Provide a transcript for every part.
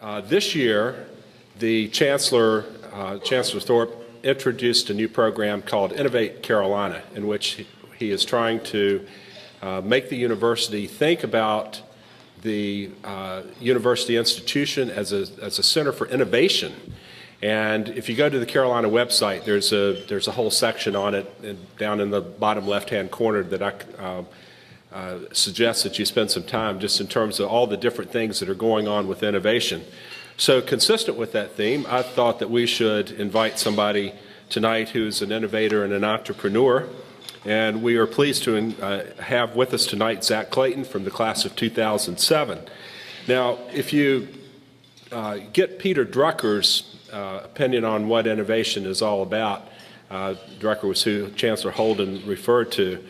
This year, the Chancellor Thorpe introduced a new program called Innovate Carolina, in which he is trying to make the university think about the university institution as a center for innovation. And if you go to the Carolina website, there's a whole section on it, and down in the bottom left-hand corner that I suggest that you spend some time just in terms of all the different things that are going on with innovation. So consistent with that theme, I thought that we should invite somebody tonight who's an innovator and an entrepreneur. And we are pleased to have with us tonight Zach Clayton from the class of 2007. Now, if you get Peter Drucker's opinion on what innovation is all about, Drucker was who Chancellor Holden referred to,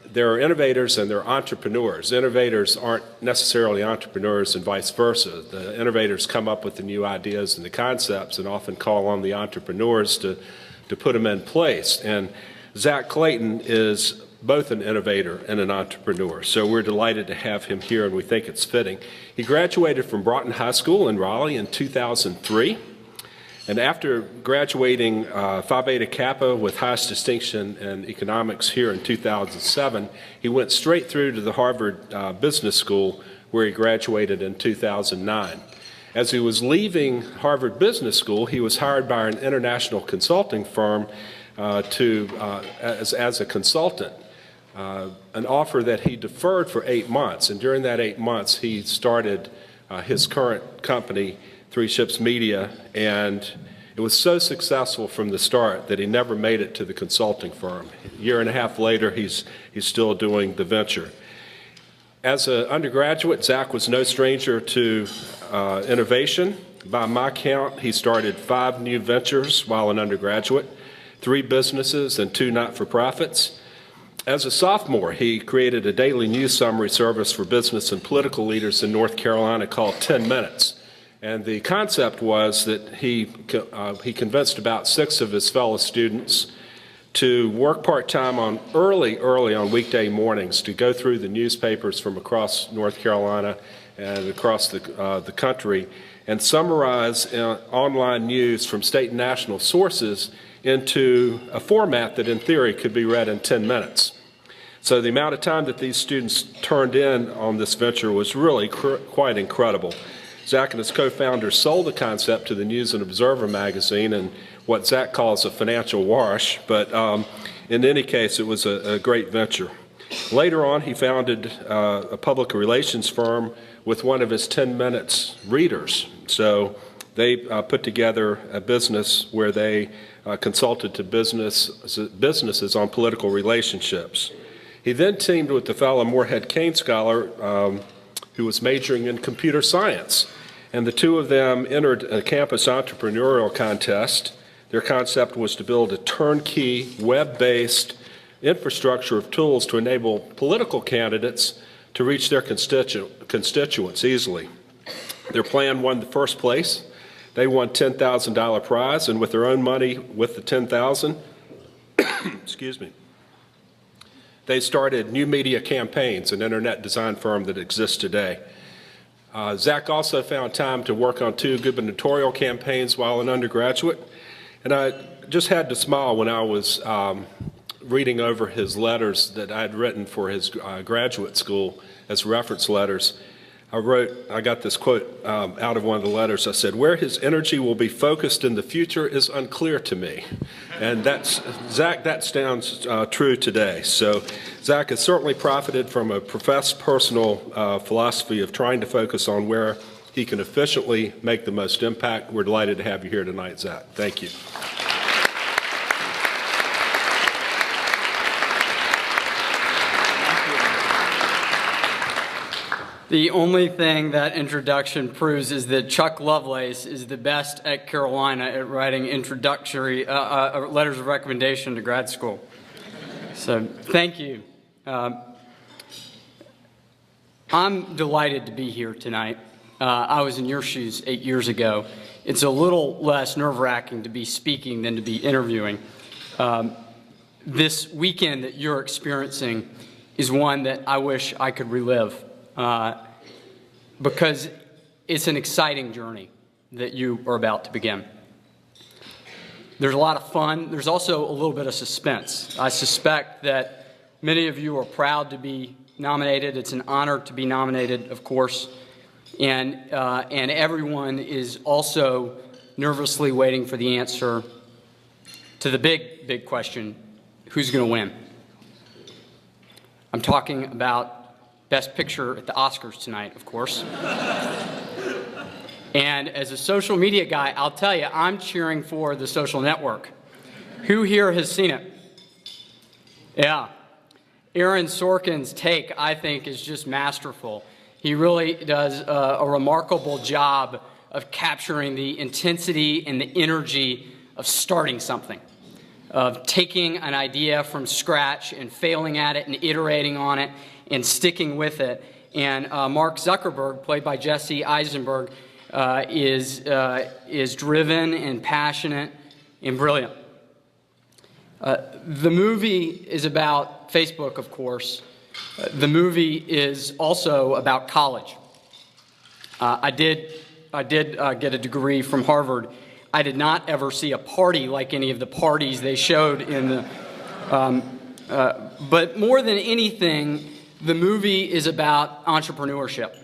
there are innovators and there are entrepreneurs. Innovators aren't necessarily entrepreneurs and vice versa. The innovators come up with the new ideas and the concepts and often call on the entrepreneurs to put them in place. And Zach Clayton is both an innovator and an entrepreneur, so we're delighted to have him here, and we think it's fitting. He graduated from Broughton High School in Raleigh in 2003, and after graduating Phi Beta Kappa with highest distinction in economics here in 2007, he went straight through to the Harvard Business School, where he graduated in 2009. As he was leaving Harvard Business School, he was hired by an international consulting firm as a consultant, an offer that he deferred for 8 months. And during that 8 months, he started his current company, Three Ships Media, and it was so successful from the start that he never made it to the consulting firm. A year and a half later, he's still doing the venture. As an undergraduate, Zach was no stranger to innovation. By my count, he started 5 new ventures while an undergraduate, 3 businesses and 2 not-for-profits. As a sophomore, he created a daily news summary service for business and political leaders in North Carolina called 10 Minutes. And the concept was that he convinced about 6 of his fellow students to work part-time on early on weekday mornings to go through the newspapers from across North Carolina and across the country and summarize online news from state and national sources into a format that in theory could be read in 10 minutes. So the amount of time that these students turned in on this venture was really quite incredible. Zach and his co-founders sold the concept to the News and Observer magazine in what Zach calls a financial wash, but in any case, it was a great venture. Later on, he founded a public relations firm with one of his 10 Minutes readers. So they put together a business where they consulted to businesses on political relationships. He then teamed with the fellow Morehead-Cain scholar who was majoring in computer science. And the two of them entered a campus entrepreneurial contest. Their concept was to build a turnkey, web-based infrastructure of tools to enable political candidates to reach their constituents easily. Their plan won the first place. They won $10,000 prize, and with their own money, with the $10,000, excuse me, they started New Media Campaigns, an internet design firm that exists today. Zach also found time to work on 2 gubernatorial campaigns while an undergraduate, and I just had to smile when I was reading over his letters that I had written for his graduate school as reference letters. I got this quote out of one of the letters. I said, "Where his energy will be focused in the future is unclear to me." And that's, Zach, that stands true today. So Zach has certainly profited from a professed personal philosophy of trying to focus on where he can efficiently make the most impact. We're delighted to have you here tonight, Zach. Thank you. The only thing that introduction proves is that Chuck Lovelace is the best at Carolina at writing introductory letters of recommendation to grad school. So thank you. I'm delighted to be here tonight. I was in your shoes 8 years ago. It's a little less nerve-wracking to be speaking than to be interviewing. This weekend that you're experiencing is one that I wish I could relive. Because it's an exciting journey that you are about to begin. There's a lot of fun. There's also a little bit of suspense. I suspect that many of you are proud to be nominated. It's an honor to be nominated, of course. And everyone is also nervously waiting for the answer to the big question, who's going to win? I'm talking about Best Picture at the Oscars tonight, of course. And as a social media guy, I'll tell you, I'm cheering for The Social Network. Who here has seen it? Yeah. Aaron Sorkin's take, I think, is just masterful. He really does a remarkable job of capturing the intensity and the energy of starting something, of taking an idea from scratch and failing at it and iterating on it and sticking with it. And Mark Zuckerberg, played by Jesse Eisenberg, is driven and passionate and brilliant. The movie is about Facebook, of course. The movie is also about college. I did get a degree from Harvard. I did not ever see a party like any of the parties they showed in the. But more than anything, the movie is about entrepreneurship.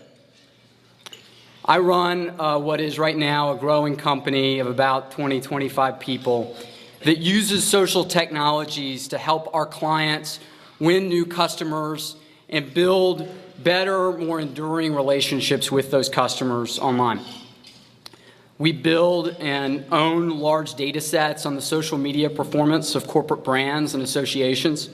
I run what is right now a growing company of about 20, 25 people that uses social technologies to help our clients win new customers and build better, more enduring relationships with those customers online. We build and own large data sets on the social media performance of corporate brands and associations.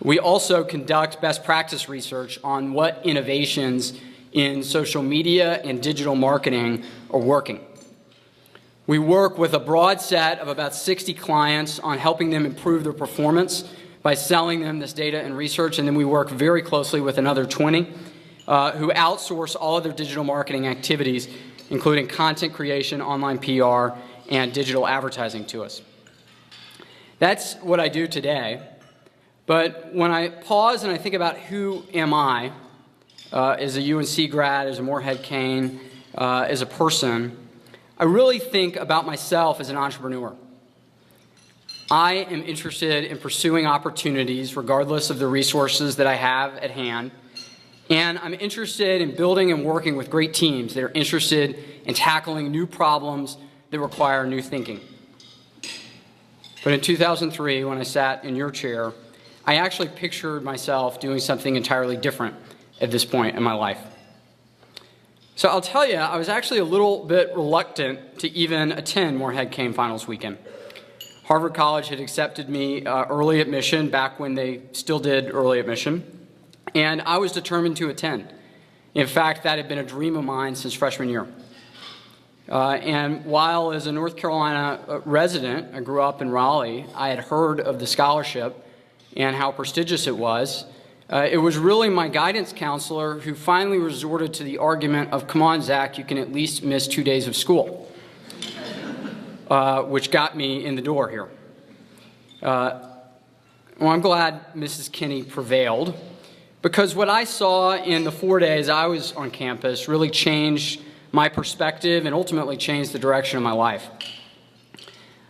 We also conduct best practice research on what innovations in social media and digital marketing are working. We work with a broad set of about 60 clients on helping them improve their performance by selling them this data and research, and then we work very closely with another 20 who outsource all of their digital marketing activities, including content creation, online PR, and digital advertising to us. That's what I do today, but when I pause and I think about who am I, as a UNC grad, as a Morehead-Cain, as a person, I really think about myself as an entrepreneur. I am interested in pursuing opportunities regardless of the resources that I have at hand, and I'm interested in building and working with great teams that are interested in tackling new problems that require new thinking. But in 2003, when I sat in your chair, I actually pictured myself doing something entirely different at this point in my life. So I'll tell you, I was actually a little bit reluctant to even attend Morehead-Cain Finals Weekend. Harvard College had accepted me early admission back when they still did early admission, and I was determined to attend. In fact, that had been a dream of mine since freshman year. And while as a North Carolina resident, I grew up in Raleigh, I had heard of the scholarship and how prestigious it was. It was really my guidance counselor who finally resorted to the argument of, come on, Zach, you can at least miss 2 days of school, which got me in the door here. Well, I'm glad Mrs. Kinney prevailed, because what I saw in the 4 days I was on campus really changed my perspective and ultimately changed the direction of my life.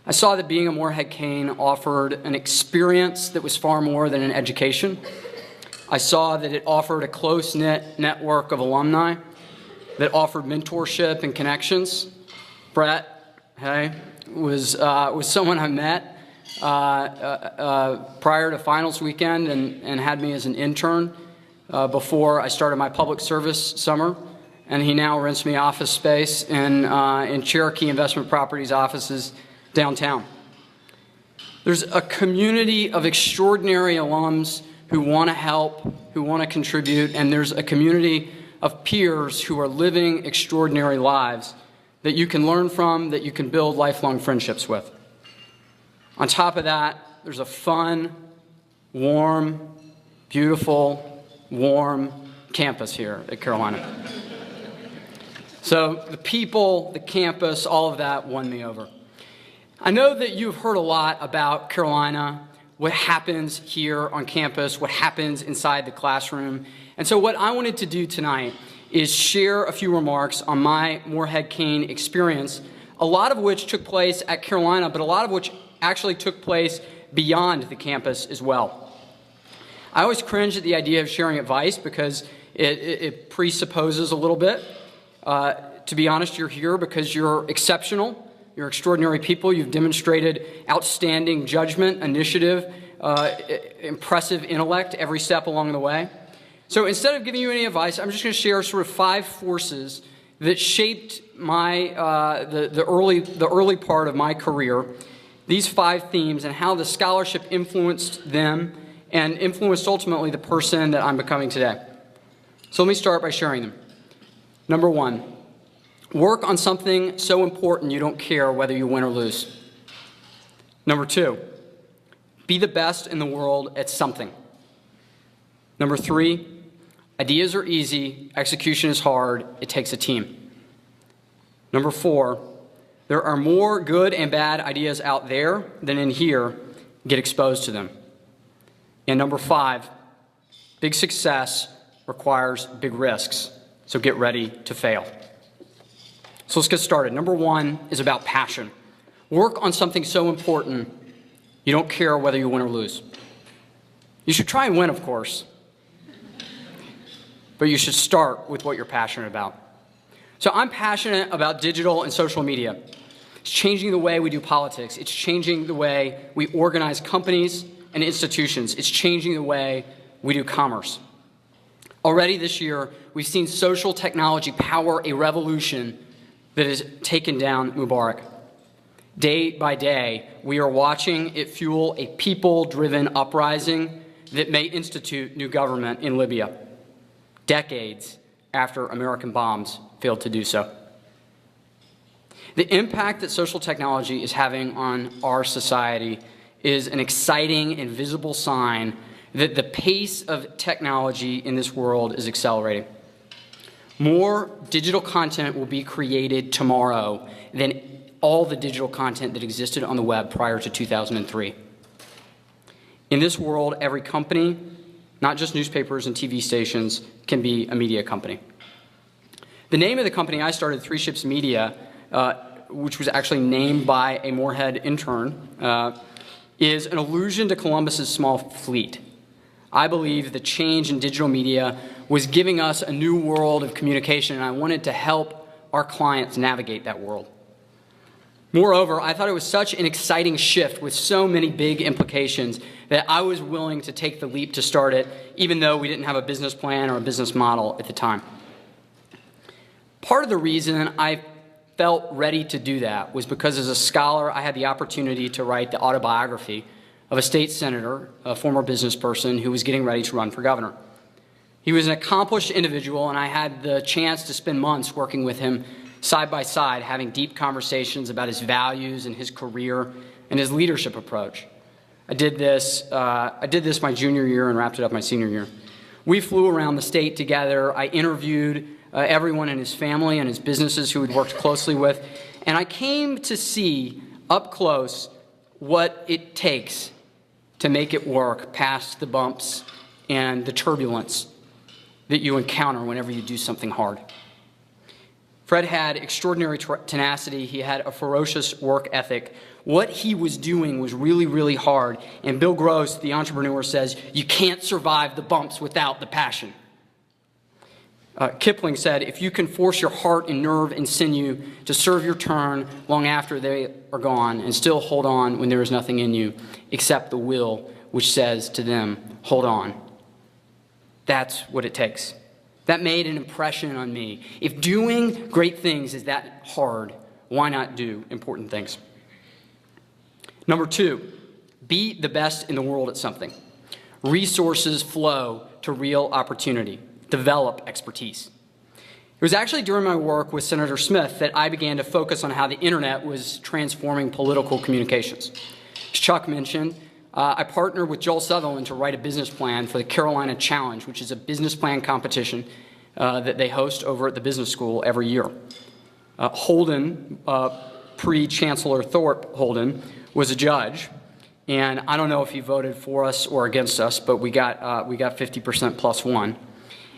I saw that being a Morehead-Cain offered an experience that was far more than an education. I saw that it offered a close-knit network of alumni that offered mentorship and connections. Brett, hey, was someone I met prior to finals weekend and had me as an intern before I started my public service summer. And he now rents me office space in Cherokee Investment Properties offices downtown. There's a community of extraordinary alums who want to help, who want to contribute, and there's a community of peers who are living extraordinary lives that you can learn from, that you can build lifelong friendships with. On top of that, there's a fun, warm, beautiful, warm campus here at Carolina. So the people, the campus, all of that won me over. I know that you've heard a lot about Carolina, what happens here on campus, what happens inside the classroom. And so what I wanted to do tonight is share a few remarks on my Morehead-Cain experience, a lot of which took place at Carolina, but a lot of which actually took place beyond the campus as well. I always cringe at the idea of sharing advice because it presupposes a little bit. To be honest, you're here because you're exceptional. You're extraordinary people. You've demonstrated outstanding judgment, initiative, impressive intellect every step along the way. So instead of giving you any advice, I'm just going to share sort of 5 forces that shaped my the early part of my career. These 5 themes and how the scholarship influenced them and influenced ultimately the person that I'm becoming today. So let me start by sharing them. Number 1, work on something so important you don't care whether you win or lose. Number 2, be the best in the world at something. Number 3, ideas are easy, execution is hard, it takes a team. Number 4, there are more good and bad ideas out there than in here. Get exposed to them. And number 5, big success requires big risks, so get ready to fail. So let's get started. Number 1 is about passion. Work on something so important you don't care whether you win or lose. You should try and win, of course, but you should start with what you're passionate about. So I'm passionate about digital and social media. It's changing the way we do politics. It's changing the way we organize companies and institutions. It's changing the way we do commerce. Already this year, we've seen social technology power a revolution that has taken down Mubarak. Day by day, we are watching it fuel a people-driven uprising that may institute new government in Libya, decades after American bombs failed to do so. The impact that social technology is having on our society is an exciting and visible sign that the pace of technology in this world is accelerating. More digital content will be created tomorrow than all the digital content that existed on the web prior to 2003. In this world, every company, not just newspapers and TV stations, can be a media company. The name of the company I started, Three Ships Media, which was actually named by a Morehead intern, is an allusion to Columbus's small fleet. I believe the change in digital media was giving us a new world of communication, and I wanted to help our clients navigate that world. Moreover, I thought it was such an exciting shift with so many big implications that I was willing to take the leap to start it, even though we didn't have a business plan or a business model at the time. Part of the reason I felt ready to do that was because as a scholar, I had the opportunity to write the autobiography of a state senator, a former business person who was getting ready to run for governor. He was an accomplished individual, and I had the chance to spend months working with him side by side, having deep conversations about his values and his career and his leadership approach. I did this my junior year and wrapped it up my senior year. We flew around the state together. I interviewed everyone in his family and his businesses who he'd worked closely with, and I came to see up close what it takes to make it work past the bumps and the turbulence that you encounter whenever you do something hard. Fred had extraordinary tenacity. He had a ferocious work ethic. What he was doing was really, really hard. And Bill Gross, the entrepreneur, says, you can't survive the bumps without the passion. Kipling said, if you can force your heart and nerve and sinew to serve your turn long after they are gone and still hold on when there is nothing in you except the will which says to them, hold on. That's what it takes. That made an impression on me. If doing great things is that hard, why not do important things? Number 2, be the best in the world at something. Resources flow to real opportunity. Develop expertise. It was actually during my work with Senator Smith that I began to focus on how the internet was transforming political communications. As Chuck mentioned, I partnered with Joel Sutherland to write a business plan for the Carolina Challenge, which is a business plan competition that they host over at the business school every year. Holden, pre-Chancellor Thorpe Holden, was a judge, and I don't know if he voted for us or against us, but we got 50% plus one.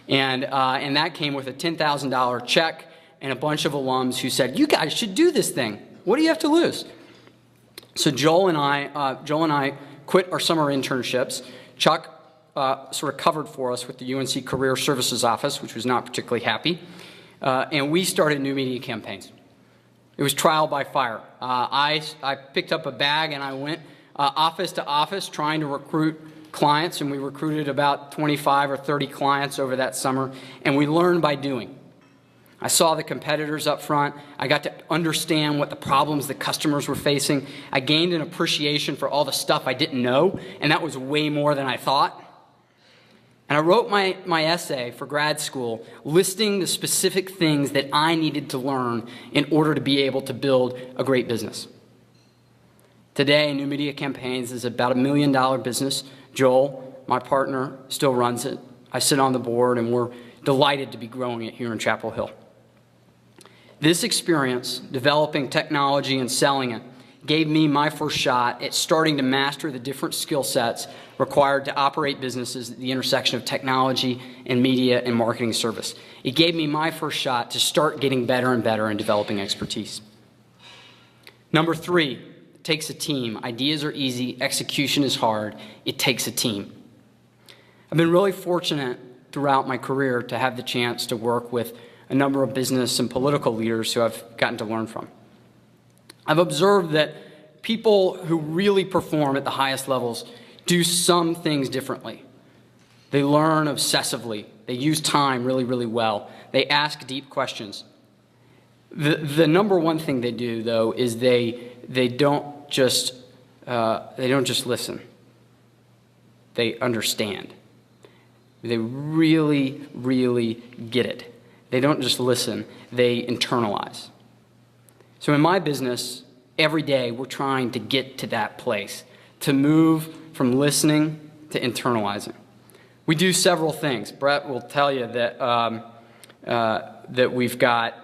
And that came with a $10,000 check and a bunch of alums who said, "You guys should do this thing. What do you have to lose?" So Joel and I quit our summer internships. Chuck sort of covered for us with the UNC Career Services Office, which was not particularly happy. And we started new media campaigns. It was trial by fire. I picked up a bag and I went office to office trying to recruit clients, and we recruited about 25 or 30 clients over that summer, and we learned by doing. I saw the competitors up front. I got to understand what the problems the customers were facing. I gained an appreciation for all the stuff I didn't know, and that was way more than I thought. And I wrote my essay for grad school listing the specific things that I needed to learn in order to be able to build a great business. Today, New Media Campaigns is about $1 million business. Joel, my partner, still runs it. I sit on the board, and we're delighted to be growing it here in Chapel Hill. This experience, developing technology and selling it, gave me my first shot at starting to master the different skill sets required to operate businesses at the intersection of technology and media and marketing service. It gave me my first shot to start getting better and better in developing expertise. Number 3, it takes a team. Ideas are easy, execution is hard. It takes a team. I've been really fortunate throughout my career to have the chance to work with a number of business and political leaders who I've gotten to learn from. I've observed that people who really perform at the highest levels do some things differently. They learn obsessively. They use time really, really well. They ask deep questions. The number one thing they do, though, is they don't just listen. They understand. They really, really get it. They don't just listen. They internalize. So in my business, every day we're trying to get to that place, to move from listening to internalizing. We do several things. Brett will tell you that that we've got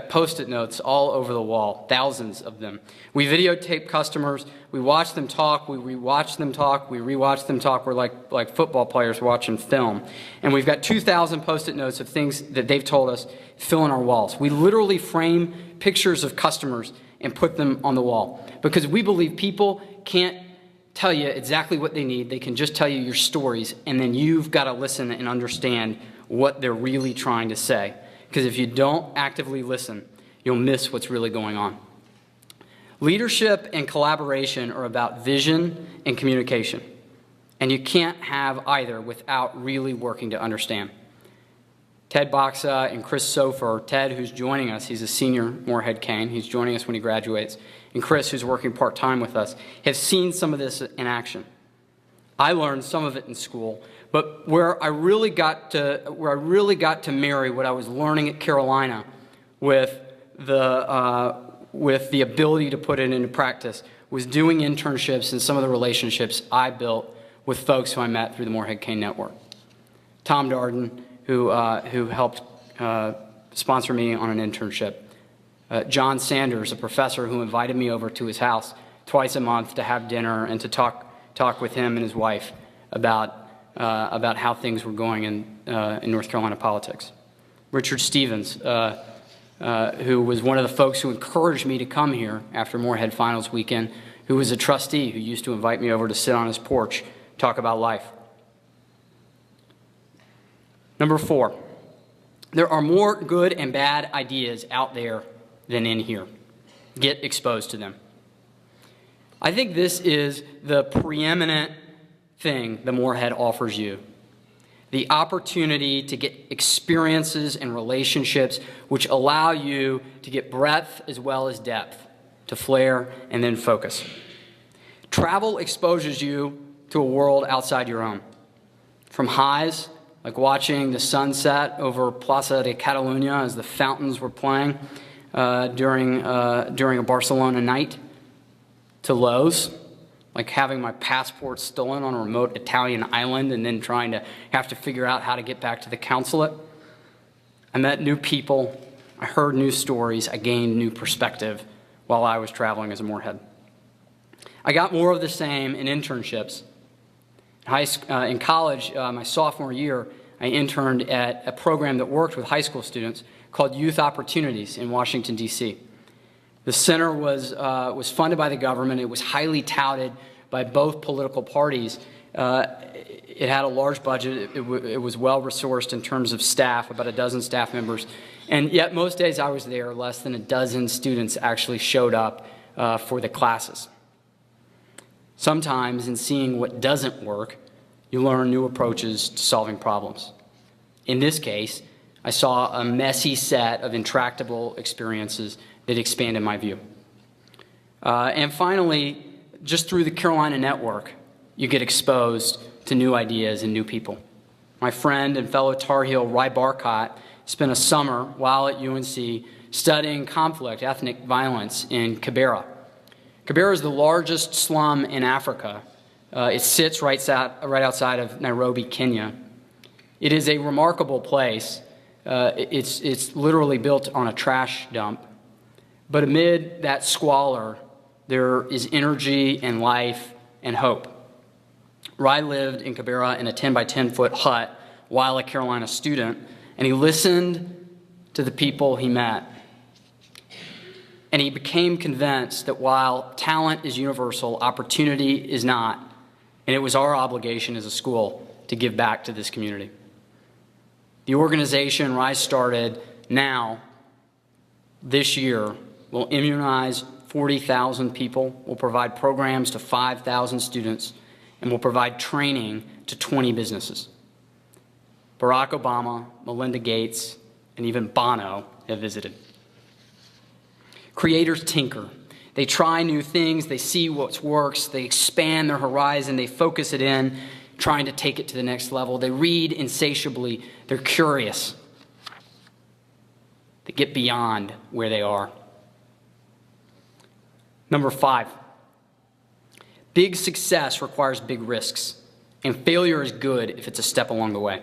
Post-it notes all over the wall, thousands of them. We videotape customers. We watch them talk. We rewatch them talk. We rewatch them talk. We're like football players watching film. And we've got 2,000 Post-it notes of things that they've told us fill in our walls. We literally frame pictures of customers and put them on the wall because we believe people can't tell you exactly what they need. They can just tell you your stories, and then you've got to listen and understand what they're really trying to say. Because if you don't actively listen, you'll miss what's really going on. Leadership and collaboration are about vision and communication. And you can't have either without really working to understand. Ted Boxa and Chris Sofer, Ted, who's joining us, he's a senior Morehead-Cain, he's joining us when he graduates, and Chris, who's working part-time with us, have seen some of this in action. I learned some of it in school, but where I really got to marry what I was learning at Carolina with the ability to put it into practice was doing internships and some of the relationships I built with folks who I met through the Morehead-Cain Network. Tom Darden, who helped sponsor me on an internship. John Sanders, a professor who invited me over to his house twice a month to have dinner and to talk with him and his wife about how things were going in North Carolina politics. Richard Stevens, who was one of the folks who encouraged me to come here after Morehead Finals Weekend, who was a trustee who used to invite me over to sit on his porch, talk about life. Number 4, there are more good and bad ideas out there than in here. Get exposed to them. I think this is the preeminent thing the Morehead offers you. The opportunity to get experiences and relationships which allow you to get breadth as well as depth, to flare and then focus. Travel exposes you to a world outside your own. From highs, like watching the sunset over Plaza de Catalunya as the fountains were playing during a Barcelona night, to lows, like having my passport stolen on a remote Italian island and then trying to have to figure out how to get back to the consulate. I met new people, I heard new stories, I gained new perspective while I was traveling as a Morehead. I got more of the same in internships. In college, my sophomore year, I interned at a program that worked with high school students called Youth Opportunities in Washington, D.C. The center was funded by the government. It was highly touted by both political parties. It had a large budget. It was well-resourced in terms of staff, about a dozen staff members. And yet most days I was there, less than a dozen students actually showed up for the classes. Sometimes in seeing what doesn't work, you learn new approaches to solving problems. In this case, I saw a messy set of intractable experiences that expanded my view. And finally, just through the Carolina network, you get exposed to new ideas and new people. My friend and fellow Tar Heel Ry Barcott spent a summer while at UNC studying conflict, ethnic violence in Kibera. Kibera is the largest slum in Africa. It sits right outside of Nairobi, Kenya. It is a remarkable place. It's literally built on a trash dump. But amid that squalor, there is energy and life and hope. Ry lived in Kibera in a 10 by 10 foot hut while a Carolina student, and he listened to the people he met. And he became convinced that while talent is universal, opportunity is not. And it was our obligation as a school to give back to this community. The organization Ry started now, this year, will immunize 40,000 people, will provide programs to 5,000 students, and will provide training to 20 businesses. Barack Obama, Melinda Gates, and even Bono have visited. Creators tinker. They try new things, they see what works, they expand their horizon, they focus it in, trying to take it to the next level. They read insatiably, they're curious. They get beyond where they are. Number 5, big success requires big risks, and failure is good if it's a step along the way.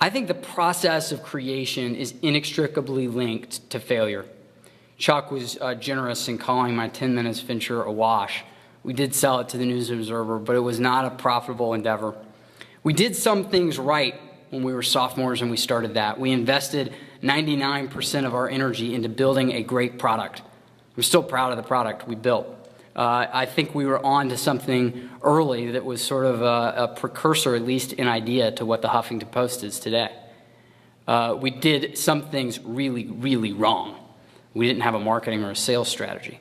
I think the process of creation is inextricably linked to failure. Chuck was generous in calling my 10 minutes venture a wash. We did sell it to the News Observer, but it was not a profitable endeavor. We did some things right when we were sophomores and we started that. We invested 99% of our energy into building a great product. I'm still proud of the product we built. I think we were on to something early that was sort of a precursor, at least in idea, to what the Huffington Post is today. We did some things really, really wrong. We didn't have a marketing or a sales strategy.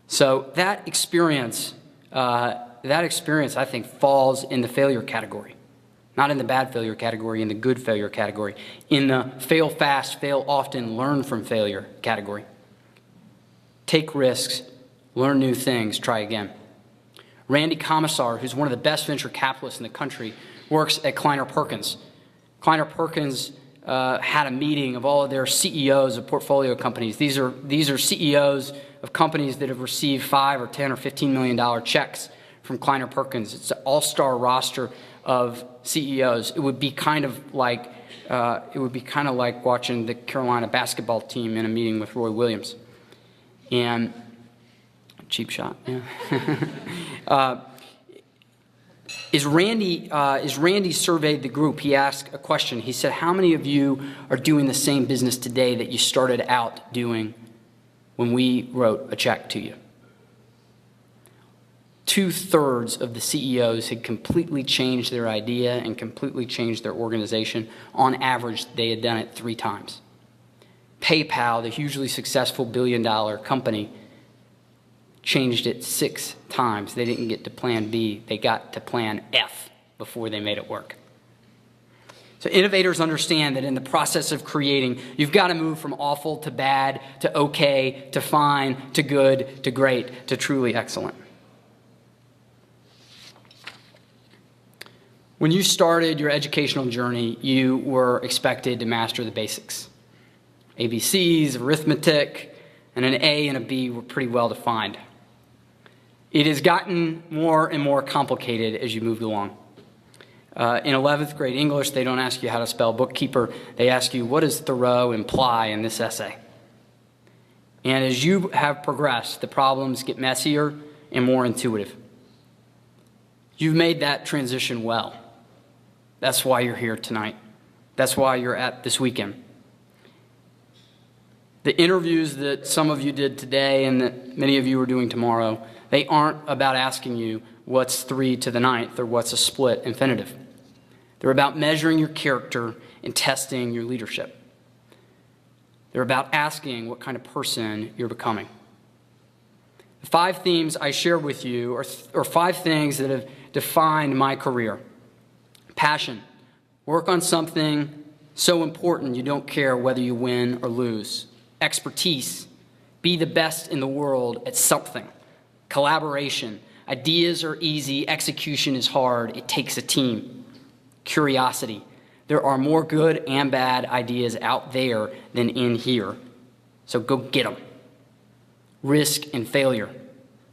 So that experience, I think, falls in the failure category. Not in the bad failure category, in the good failure category. In the fail fast, fail often, learn from failure category. Take risks, learn new things, try again. Randy Commissar, who's one of the best venture capitalists in the country, works at Kleiner Perkins. Kleiner Perkins had a meeting of all of their CEOs of portfolio companies. These are CEOs of companies that have received $5 or $10 or $15 million checks from Kleiner Perkins. It's an all-star roster of CEOs. It would be kind of like watching the Carolina basketball team in a meeting with Roy Williams. And cheap shot, yeah. As Randy surveyed the group, he asked a question. He said, how many of you are doing the same business today that you started out doing when we wrote a check to you? 2/3 of the CEOs had completely changed their idea and completely changed their organization. On average, they had done it 3 times. PayPal, the hugely successful billion-dollar company, changed it 6 times. They didn't get to plan B. They got to plan F before they made it work. So innovators understand that in the process of creating, you've got to move from awful to bad to okay to fine to good to great to truly excellent. When you started your educational journey, you were expected to master the basics. ABCs, arithmetic, and an A and a B were pretty well defined. It has gotten more and more complicated as you moved along. In 11th grade English, they don't ask you how to spell bookkeeper. They ask you, what does Thoreau imply in this essay? And as you have progressed, the problems get messier and more intuitive. You've made that transition well. That's why you're here tonight. That's why you're at this weekend. The interviews that some of you did today and that many of you are doing tomorrow, they aren't about asking you what's 3 to the 9th or what's a split infinitive. They're about measuring your character and testing your leadership. They're about asking what kind of person you're becoming. The 5 themes I shared with you are 5 things that have defined my career. Passion. Work on something so important you don't care whether you win or lose. Expertise. Be the best in the world at something. Collaboration. Ideas are easy, execution is hard. It takes a team. Curiosity. There are more good and bad ideas out there than in here. So go get them. Risk and failure.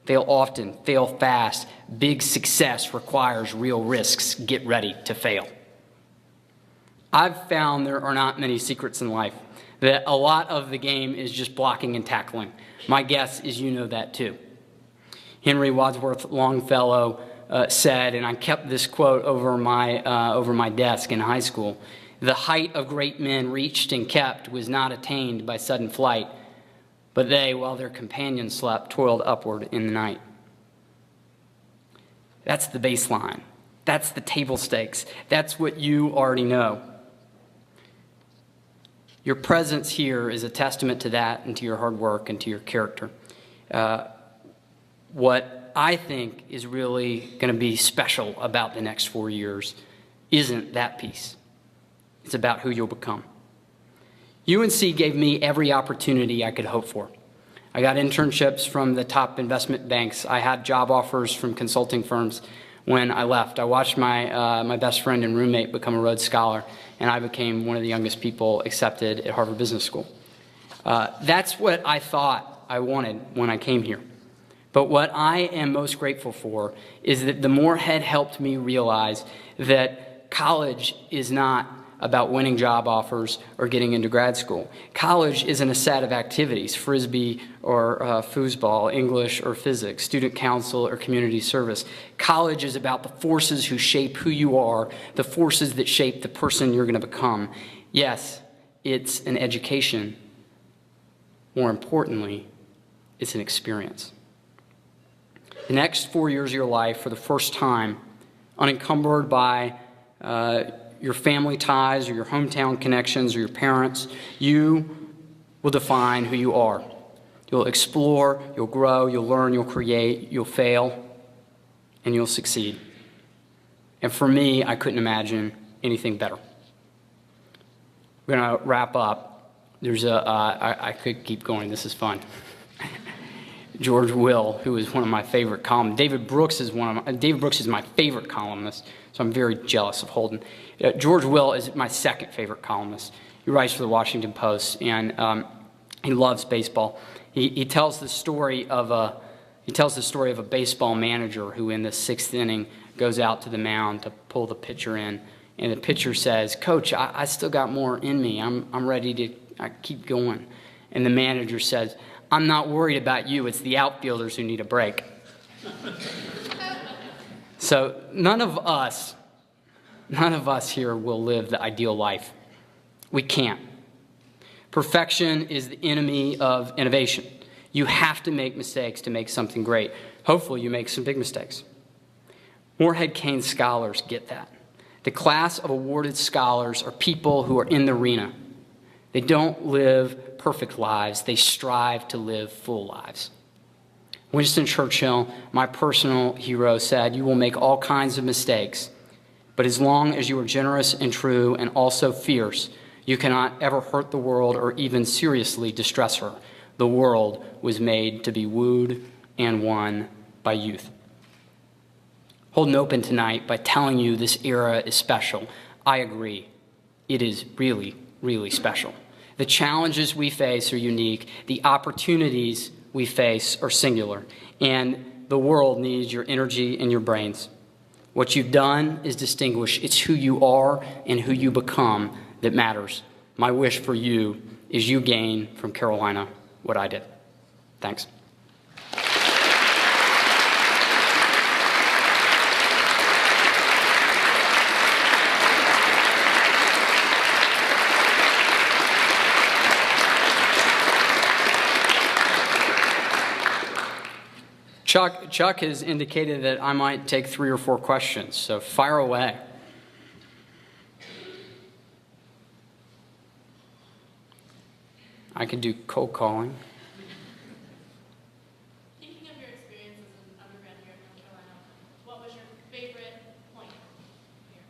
Fail often, fail fast. Big success requires real risks. Get ready to fail. I've found there are not many secrets in life, that a lot of the game is just blocking and tackling. My guess is you know that too. Henry Wadsworth Longfellow said, and I kept this quote over my desk in high school, "The height of great men reached and kept was not attained by sudden flight, but they, while their companions slept, toiled upward in the night." That's the baseline. That's the table stakes. That's what you already know. Your presence here is a testament to that and to your hard work and to your character. What I think is really going to be special about the next 4 years isn't that piece. It's about who you'll become. UNC gave me every opportunity I could hope for. I got internships from the top investment banks. I had job offers from consulting firms when I left. I watched my best friend and roommate become a Rhodes Scholar, and I became one of the youngest people accepted at Harvard Business School. That's what I thought I wanted when I came here. But what I am most grateful for is that the Morehead helped me realize that college is not about winning job offers or getting into grad school. College isn't a set of activities, Frisbee or foosball, English or physics, student council or community service. College is about the forces who shape who you are, the forces that shape the person you're going to become. Yes, it's an education. More importantly, it's an experience. The next 4 years of your life, for the first time, unencumbered by your family ties or your hometown connections or your parents, you will define who you are. You'll explore, you'll grow, you'll learn, you'll create, you'll fail, and you'll succeed. And for me, I couldn't imagine anything better. We're going to wrap up. I could keep going. This is fun. George Will, who is one of my favorite columnists. David Brooks is my favorite columnist, so I'm very jealous of Holden. George Will is my second favorite columnist. He writes for the Washington Post, and he loves baseball. He tells the story of a baseball manager who, in the 6th inning, goes out to the mound to pull the pitcher in, and the pitcher says, "Coach, I still got more in me. I'm ready to keep going." And the manager says, "I'm not worried about you. It's the outfielders who need a break." So none of us here will live the ideal life. We can't. Perfection is the enemy of innovation. You have to make mistakes to make something great. Hopefully you make some big mistakes. Morehead-Cain scholars get that. The class of awarded scholars are people who are in the arena. They don't live perfect lives. They strive to live full lives. Winston Churchill, my personal hero, said, "You will make all kinds of mistakes, but as long as you are generous and true and also fierce, you cannot ever hurt the world or even seriously distress her. The world was made to be wooed and won by youth." Hold an open tonight by telling you this era is special. I agree. It is really, really special. The challenges we face are unique. The opportunities we face are singular. And the world needs your energy and your brains. What you've done is distinguish. It's who you are and who you become that matters. My wish for you is you gain from Carolina what I did. Thanks. Chuck has indicated that I might take 3 or 4 questions, so fire away. I could do cold calling. Thinking of your experience as an undergrad here in North Carolina, what was your favorite point here?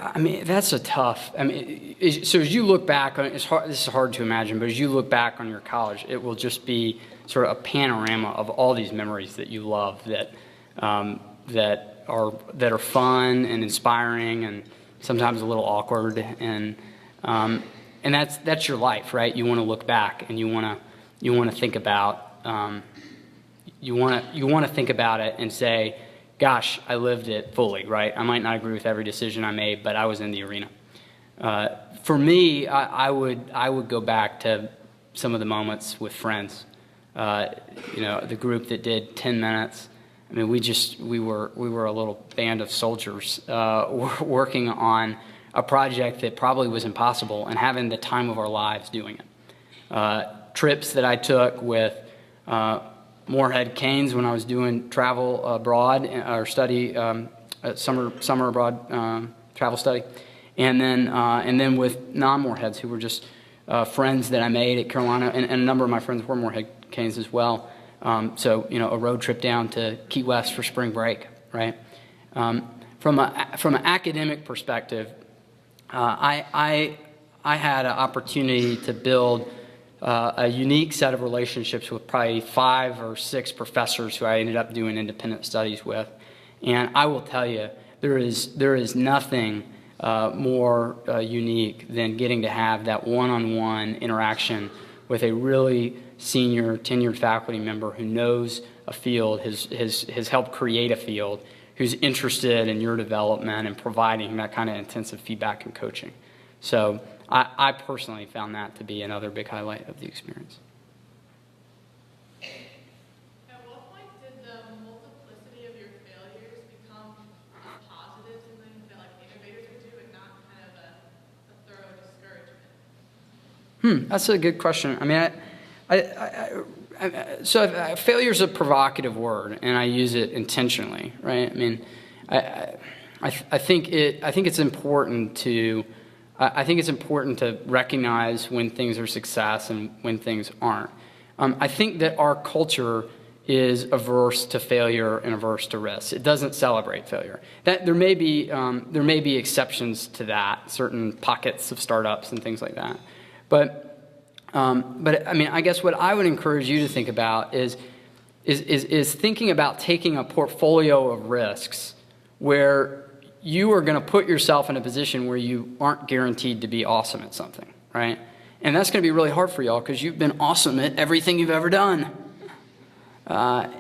God, I mean, that's a tough. I mean, so as you look back on it, it's hard. This is hard to imagine, but as you look back on your college, it will just be sort of a panorama of all these memories that you love that are fun and inspiring and sometimes a little awkward and that's your life, right? You want to look back and you want to think about you want to think about it and say, gosh, I lived it fully, right? I might not agree with every decision I made, but I was in the arena. For me, I would go back to some of the moments with friends. The group that did 10 minutes. I mean, we were a little band of soldiers working on a project that probably was impossible and having the time of our lives doing it. Trips that I took with Morehead-Cain's when I was doing travel abroad or study, summer abroad travel study, and then with non-Moreheads who were just friends that I made at Carolina, and a number of my friends were Morehead-Cain's as well. So a road trip down to Key West for spring break, right? From an academic perspective, I had an opportunity to build a unique set of relationships with probably 5 or 6 professors who I ended up doing independent studies with. And I will tell you, there is nothing more unique than getting to have that one-on-one interaction with a really senior tenured faculty member who knows a field, has helped create a field, who's interested in your development and providing that kind of intensive feedback and coaching. So I personally found that to be another big highlight of the experience. At what point did the multiplicity of your failures become a positive, something that like innovators would do and not kind of a thorough discouragement? That's a good question. I mean, so failure is a provocative word, and I use it intentionally, right? I mean, I think it's important to recognize when things are success and when things aren't. I think that our culture is averse to failure and averse to risk. It doesn't celebrate failure. That there may be exceptions to that, certain pockets of startups and things like that, but I mean, I guess what I would encourage you to think about is thinking about taking a portfolio of risks where you are going to put yourself in a position where you aren't guaranteed to be awesome at something, right? And that's going to be really hard for y'all because you've been awesome at everything you've ever done. So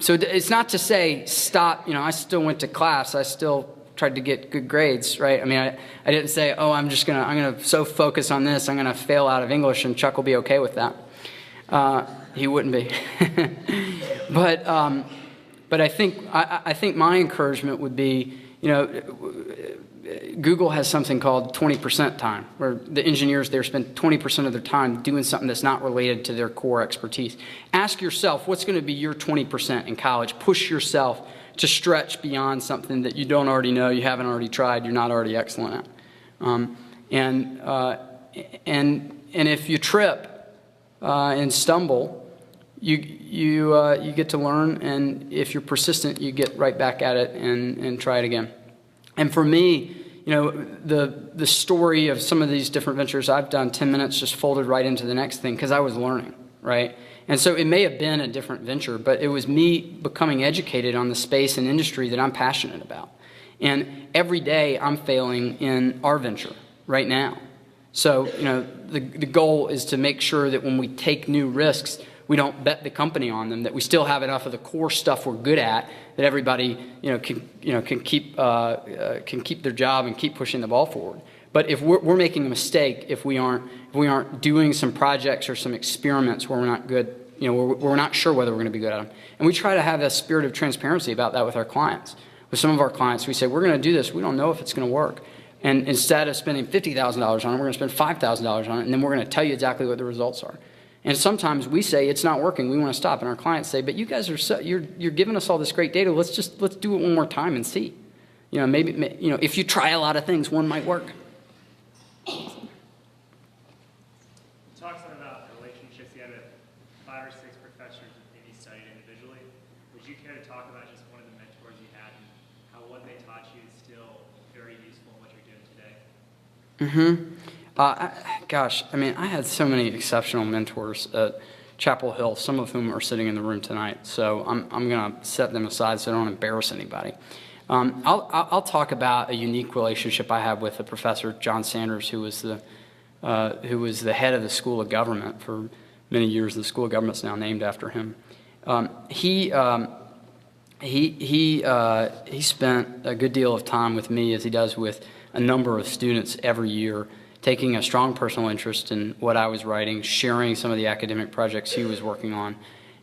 it's not to say stop. I still went to class. I still tried to get good grades, right? I mean, I didn't say, oh, I'm gonna so focus on this, I'm gonna fail out of English, and Chuck will be okay with that. He wouldn't be. But I think my encouragement would be, Google has something called 20% time, where the engineers there spend 20% of their time doing something that's not related to their core expertise. Ask yourself, what's going to be your 20% in college? Push yourself to stretch beyond something that you don't already know, you haven't already tried, you're not already excellent at. And if you trip and stumble, you get to learn, and if you're persistent, you get right back at it and try it again. And for me, the story of some of these different ventures I've done, 10 minutes just folded right into the next thing because I was learning, right? And so it may have been a different venture, but it was me becoming educated on the space and industry that I'm passionate about. And every day I'm failing in our venture right now. So, the goal is to make sure that when we take new risks, we don't bet the company on them, that we still have enough of the core stuff we're good at, that everybody, can keep their job and keep pushing the ball forward. But if we're making a mistake, if we aren't doing some projects or some experiments where we're not good, we're not sure whether we're going to be good at them. And we try to have a spirit of transparency about that with our clients. With some of our clients, we say, we're going to do this. We don't know if it's going to work. And instead of spending $50,000 on it, we're going to spend $5,000 on it, and then we're going to tell you exactly what the results are. And sometimes we say it's not working, we want to stop, and our clients say, but you guys are you're giving us all this great data. Let's do it one more time and see. Maybe if you try a lot of things, one might work. Talk some about the relationships you had with 5 or 6 professors that maybe studied individually. Would you care to talk about just one of the mentors you had and how what they taught you is still very useful in what you're doing today? Gosh, I mean, I had so many exceptional mentors at Chapel Hill, some of whom are sitting in the room tonight. So I'm going to set them aside so I don't embarrass anybody. I'll talk about a unique relationship I have with a professor, John Sanders, who was the head of the School of Government for many years. The School of Government's now named after him. He spent a good deal of time with me, as he does with a number of students every year, taking a strong personal interest in what I was writing, sharing some of the academic projects he was working on.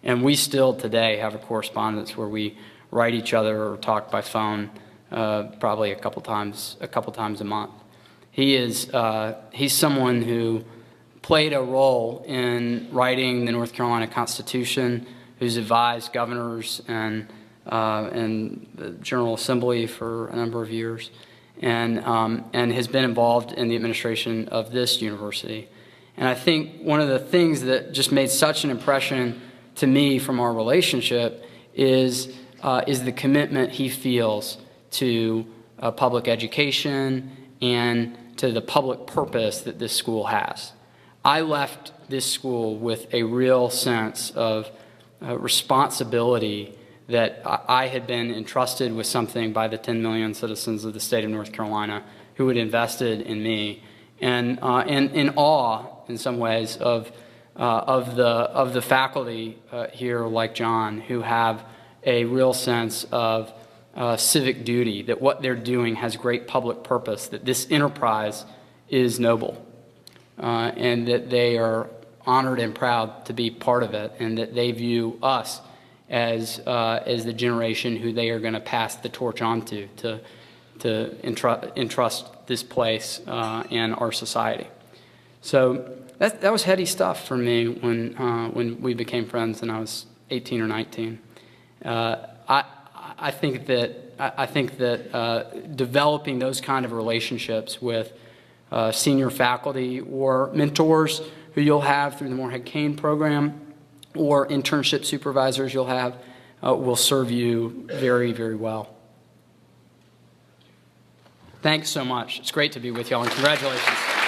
And we still today have a correspondence where we write each other or talk by phone probably a couple times a month. He's someone who played a role in writing the North Carolina Constitution, who's advised governors and the General Assembly for a number of years, and has been involved in the administration of this university. And I think one of the things that just made such an impression to me from our relationship is the commitment he feels to public education and to the public purpose that this school has. I left this school with a real sense of responsibility that I had been entrusted with something by the 10 million citizens of the state of North Carolina who had invested in me, and in awe, in some ways, of the faculty here, like John, who have a real sense of civic duty, that what they're doing has great public purpose, that this enterprise is noble, and that they are honored and proud to be part of it, and that they view us as the generation who they are going to pass the torch on to entrust this place and our society. So that was heady stuff for me when we became friends and I was 18 or 19. I think that developing those kind of relationships with senior faculty or mentors who you'll have through the Morehead-Cain program or internship supervisors you'll have will serve you very, very well. Thanks so much. It's great to be with y'all, and congratulations.